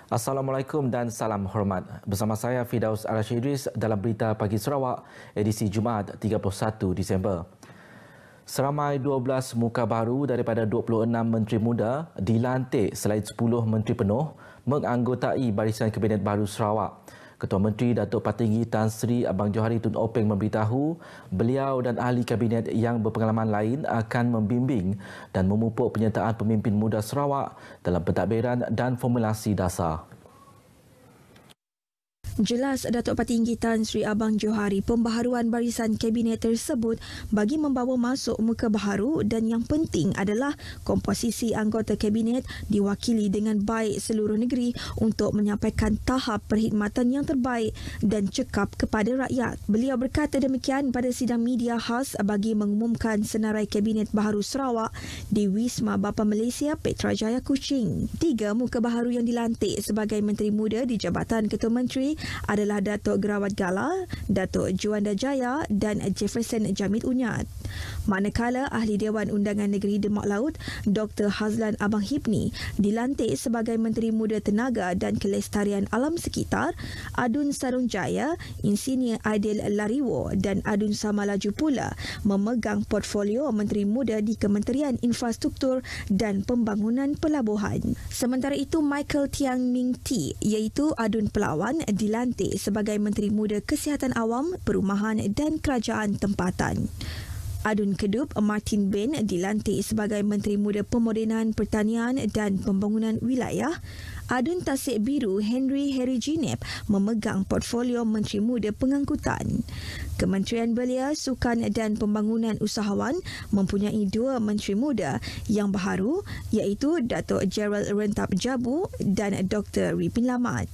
Assalamualaikum dan salam hormat. Bersama saya Fidaus Al-Shidris dalam Berita Pagi Sarawak, edisi Jumaat 31 Disember. Seramai 12 muka baru daripada 26 menteri muda dilantik selain 10 menteri penuh menganggotai Barisan Kabinet Baru Sarawak. Ketua Menteri Datuk Patinggi Tan Sri Abang Johari Tun Openg memberitahu beliau dan ahli kabinet yang berpengalaman lain akan membimbing dan memupuk penyertaan pemimpin muda Sarawak dalam pentadbiran dan formulasi dasar. Jelas Datuk Patinggi Tan Sri Abang Johari pembaharuan barisan kabinet tersebut bagi membawa masuk muka baharu dan yang penting adalah komposisi anggota kabinet diwakili dengan baik seluruh negeri untuk menyampaikan tahap perkhidmatan yang terbaik dan cekap kepada rakyat. Beliau berkata demikian pada sidang media khas bagi mengumumkan senarai kabinet baharu Sarawak di Wisma Bapa Malaysia Petrajaya Kuching. 3 muka baharu yang dilantik sebagai Menteri Muda di Jabatan Ketua Menteri adalah Datuk Gerawat Gala, Datuk Juanda Jaya dan Jefferson Jamit Unyat. Manakala Ahli Dewan Undangan Negeri Demak Laut, Dr. Hazlan Abang Hibni dilantik sebagai Menteri Muda Tenaga dan Kelestarian Alam Sekitar, Adun Sarunjaya, Insinyur Aidil Lariwo dan Adun Samalaju pula memegang portfolio Menteri Muda di Kementerian Infrastruktur dan Pembangunan Pelabuhan. Sementara itu, Michael Tiang Ming Ti iaitu Adun Pelawan dilantik sebagai Menteri Muda Kesihatan Awam, Perumahan dan Kerajaan Tempatan. Adun Kedup Martin Ben dilantik sebagai Menteri Muda Pemodenan Pertanian dan Pembangunan Wilayah. Adun Tasik Biru Henry Jinep memegang portfolio Menteri Muda Pengangkutan. Kementerian Belia, Sukan dan Pembangunan Usahawan mempunyai 2 Menteri Muda yang baharu iaitu Datuk Gerald Rentap Jabu dan Dr. Ripin Lamat.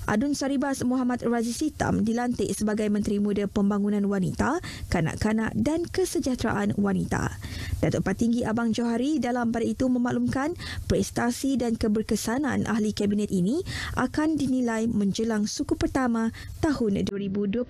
Adun Saribas Muhammad Razis Hitam dilantik sebagai Menteri Muda Pembangunan Wanita, Kanak-kanak dan Kesejahteraan Wanita. Datuk Patinggi Abang Johari dalam pada itu memaklumkan prestasi dan keberkesanan ahli kabinet ini akan dinilai menjelang suku pertama tahun 2022.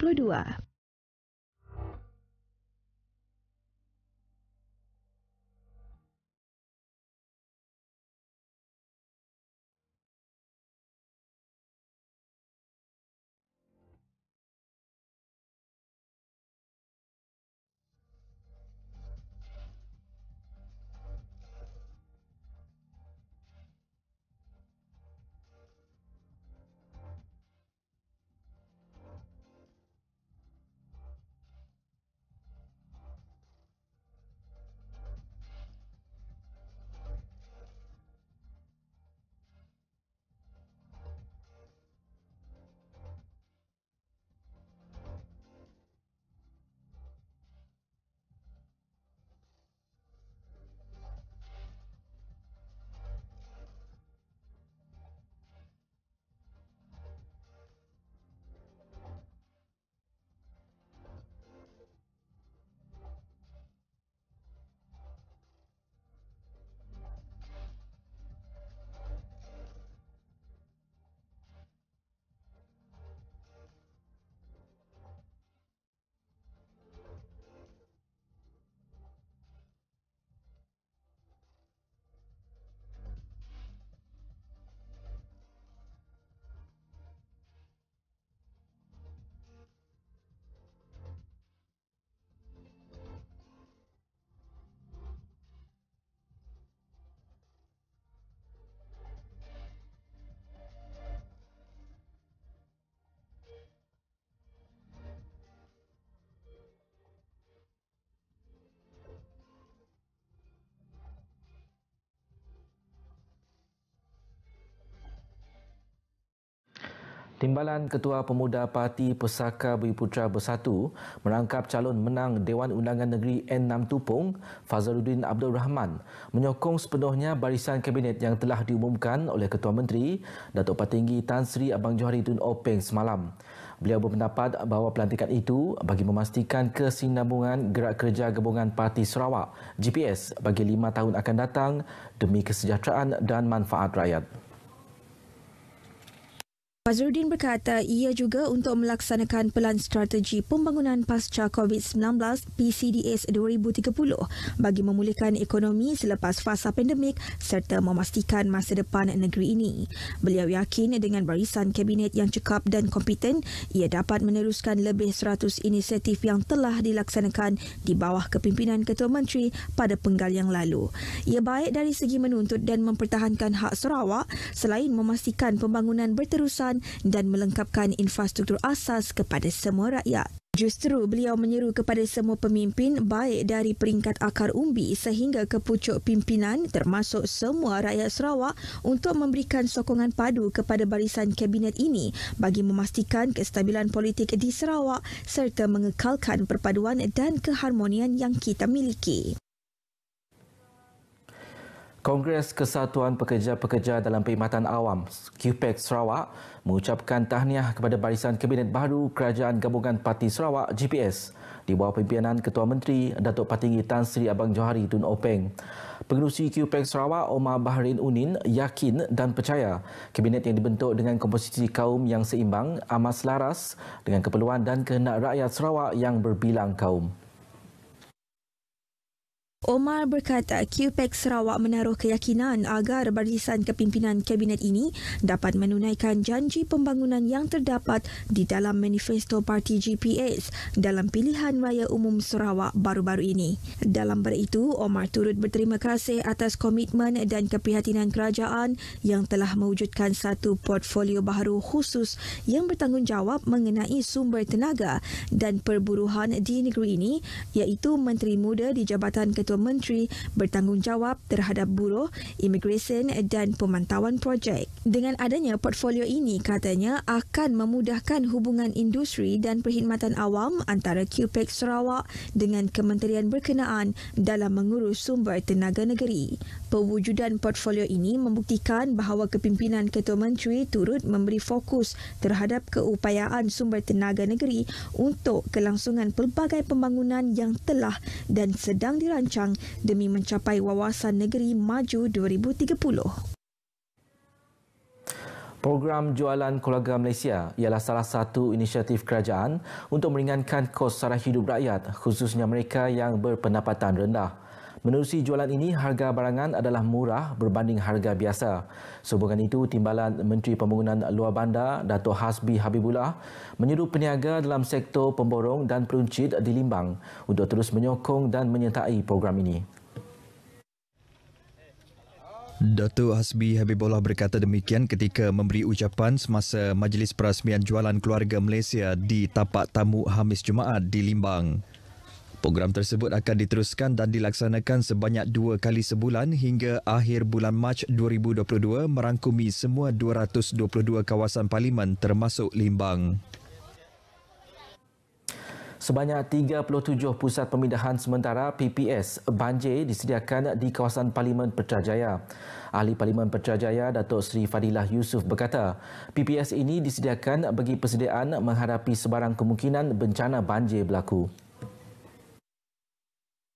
Timbalan Ketua Pemuda Parti Pesaka Bumi Putra Bersatu merangkap calon menang Dewan Undangan Negeri N6 Tupung, Fazaluddin Abdul Rahman, menyokong sepenuhnya barisan kabinet yang telah diumumkan oleh Ketua Menteri Datuk Patinggi Tan Sri Abang Johari Tun Openg semalam. Beliau berpendapat bahawa pelantikan itu bagi memastikan kesinambungan gerak kerja Gabungan Parti Sarawak GPS bagi 5 tahun akan datang demi kesejahteraan dan manfaat rakyat. Fazrudin berkata ia juga untuk melaksanakan Pelan Strategi Pembangunan Pasca COVID-19 PCDS 2030 bagi memulihkan ekonomi selepas fasa pandemik serta memastikan masa depan negeri ini. Beliau yakin dengan barisan kabinet yang cekap dan kompeten, ia dapat meneruskan lebih 100 inisiatif yang telah dilaksanakan di bawah kepimpinan Ketua Menteri pada penggal yang lalu. Ia baik dari segi menuntut dan mempertahankan hak Sarawak selain memastikan pembangunan berterusan dan melengkapkan infrastruktur asas kepada semua rakyat. Justru beliau menyeru kepada semua pemimpin baik dari peringkat akar umbi sehingga ke pucuk pimpinan termasuk semua rakyat Sarawak untuk memberikan sokongan padu kepada barisan kabinet ini bagi memastikan kestabilan politik di Sarawak serta mengekalkan perpaduan dan keharmonian yang kita miliki. Kongres Kesatuan Pekerja-Pekerja dalam Perkhidmatan Awam QPEG Sarawak mengucapkan tahniah kepada barisan kabinet baru Kerajaan Gabungan Parti Sarawak GPS di bawah pimpinan Ketua Menteri Datuk Patinggi Tan Sri Abang Johari Tun Openg. Pengerusi QPEG Sarawak Omar Bahrain Unin yakin dan percaya kabinet yang dibentuk dengan komposisi kaum yang seimbang amat selaras dengan keperluan dan kehendak rakyat Sarawak yang berbilang kaum. Omar berkata QPEG Sarawak menaruh keyakinan agar barisan kepimpinan kabinet ini dapat menunaikan janji pembangunan yang terdapat di dalam manifesto parti GPS dalam pilihan raya umum Sarawak baru-baru ini. Dalam pada itu, Omar turut berterima kasih atas komitmen dan keprihatinan kerajaan yang telah mewujudkan satu portfolio baharu khusus yang bertanggungjawab mengenai sumber tenaga dan perburuhan di negeri ini, iaitu Menteri Muda di Jabatan Ketua Menteri bertanggungjawab terhadap buruh, imigresen dan pemantauan projek. Dengan adanya portfolio ini, katanya akan memudahkan hubungan industri dan perkhidmatan awam antara QPEG Sarawak dengan kementerian berkenaan dalam mengurus sumber tenaga negeri. Pewujudan portfolio ini membuktikan bahawa kepimpinan Ketua Menteri turut memberi fokus terhadap keupayaan sumber tenaga negeri untuk kelangsungan pelbagai pembangunan yang telah dan sedang dirancang demi mencapai wawasan negeri maju 2030. Program Jualan Keluarga Malaysia ialah salah satu inisiatif kerajaan untuk meringankan kos sara hidup rakyat, khususnya mereka yang berpendapatan rendah. Menerusi jualan ini, harga barangan adalah murah berbanding harga biasa. Sehubungan itu, Timbalan Menteri Pembangunan Luar Bandar, Datuk Hasbi Habibullah, menyeru peniaga dalam sektor pemborong dan peruncit di Limbang untuk terus menyokong dan menyertai program ini. Datuk Hasbi Habibullah berkata demikian ketika memberi ucapan semasa Majlis Perasmian Jualan Keluarga Malaysia di Tapak Tamu Khamis Jumaat di Limbang. Program tersebut akan diteruskan dan dilaksanakan sebanyak 2 kali sebulan hingga akhir bulan Mac 2022 merangkumi semua 222 kawasan parlimen termasuk Limbang. Sebanyak 37 pusat pemindahan sementara PPS banjir disediakan di kawasan Parlimen Putrajaya. Ahli Parlimen Putrajaya Datuk Seri Fadilah Yusof berkata, PPS ini disediakan bagi persediaan menghadapi sebarang kemungkinan bencana banjir berlaku.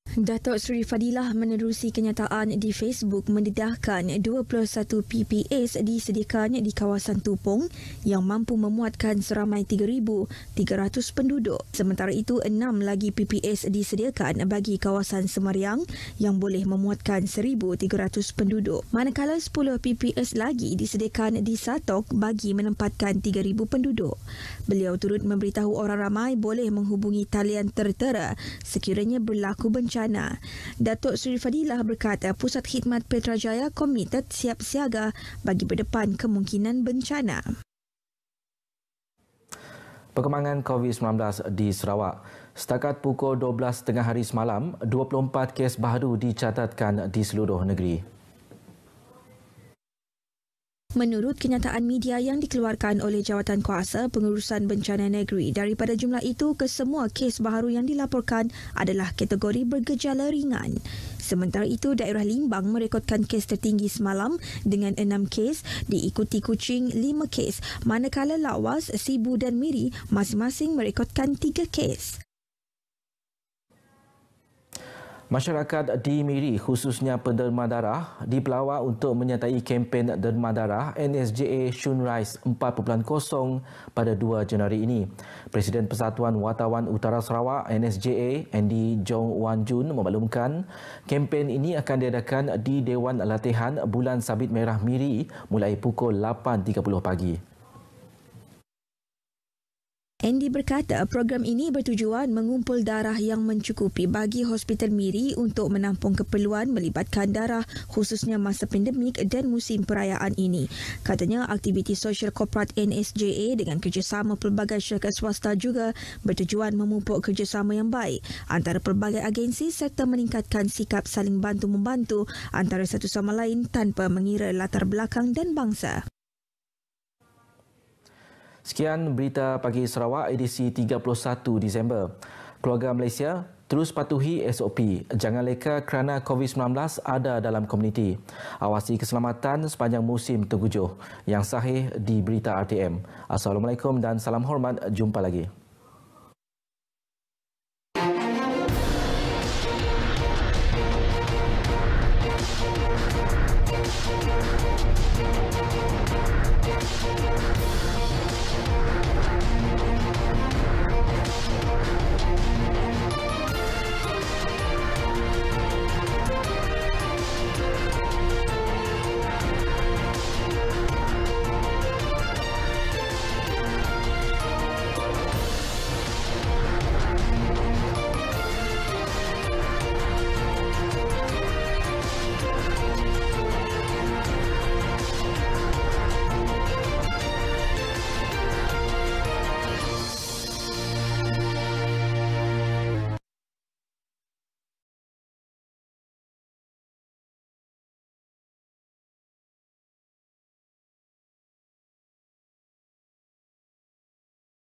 Datuk Seri Fadilah menerusi kenyataan di Facebook mendedahkan 21 PPS disediakan di kawasan Tupong yang mampu memuatkan seramai 3,300 penduduk. Sementara itu, 6 lagi PPS disediakan bagi kawasan Semariang yang boleh memuatkan 1,300 penduduk. Manakala 10 PPS lagi disediakan di Satok bagi menempatkan 3,000 penduduk. Beliau turut memberitahu orang ramai boleh menghubungi talian tertera sekiranya berlaku bencana. Datuk Seri Fadilah berkata Pusat Khidmat Putrajaya komited siap siaga bagi berdepan kemungkinan bencana. Perkembangan COVID-19 di Sarawak. Setakat pukul 12 tengah hari semalam, 24 kes baharu dicatatkan di seluruh negeri. Menurut kenyataan media yang dikeluarkan oleh Jawatan Kuasa Pengurusan Bencana Negeri, daripada jumlah itu, kesemua kes baharu yang dilaporkan adalah kategori bergejala ringan. Sementara itu, daerah Limbang merekodkan kes tertinggi semalam dengan 6 kes, diikuti Kuching 5 kes, manakala Lawas, Sibu dan Miri masing-masing merekodkan 3 kes. Masyarakat di Miri khususnya penderma darah dipelawak untuk menyertai kempen derma darah NSJA Shunrise 4.0 pada 2 Januari ini. Presiden Persatuan Wartawan Utara Sarawak NSJA Andy Jong Wan Jun memaklumkan kempen ini akan diadakan di Dewan Latihan Bulan Sabit Merah Miri mulai pukul 8.30 pagi. Andy berkata program ini bertujuan mengumpul darah yang mencukupi bagi Hospital Miri untuk menampung keperluan melibatkan darah khususnya masa pandemik dan musim perayaan ini. Katanya aktiviti sosial korporat NSJA dengan kerjasama pelbagai syarikat swasta juga bertujuan memupuk kerjasama yang baik antara pelbagai agensi serta meningkatkan sikap saling bantu-membantu antara satu sama lain tanpa mengira latar belakang dan bangsa. Sekian berita pagi Sarawak edisi 31 Disember. Keluarga Malaysia terus patuhi SOP. Jangan leka kerana COVID-19 ada dalam komuniti. Awasi keselamatan sepanjang musim tenggujuh. Yang sahih di berita RTM. Assalamualaikum dan salam hormat. Jumpa lagi.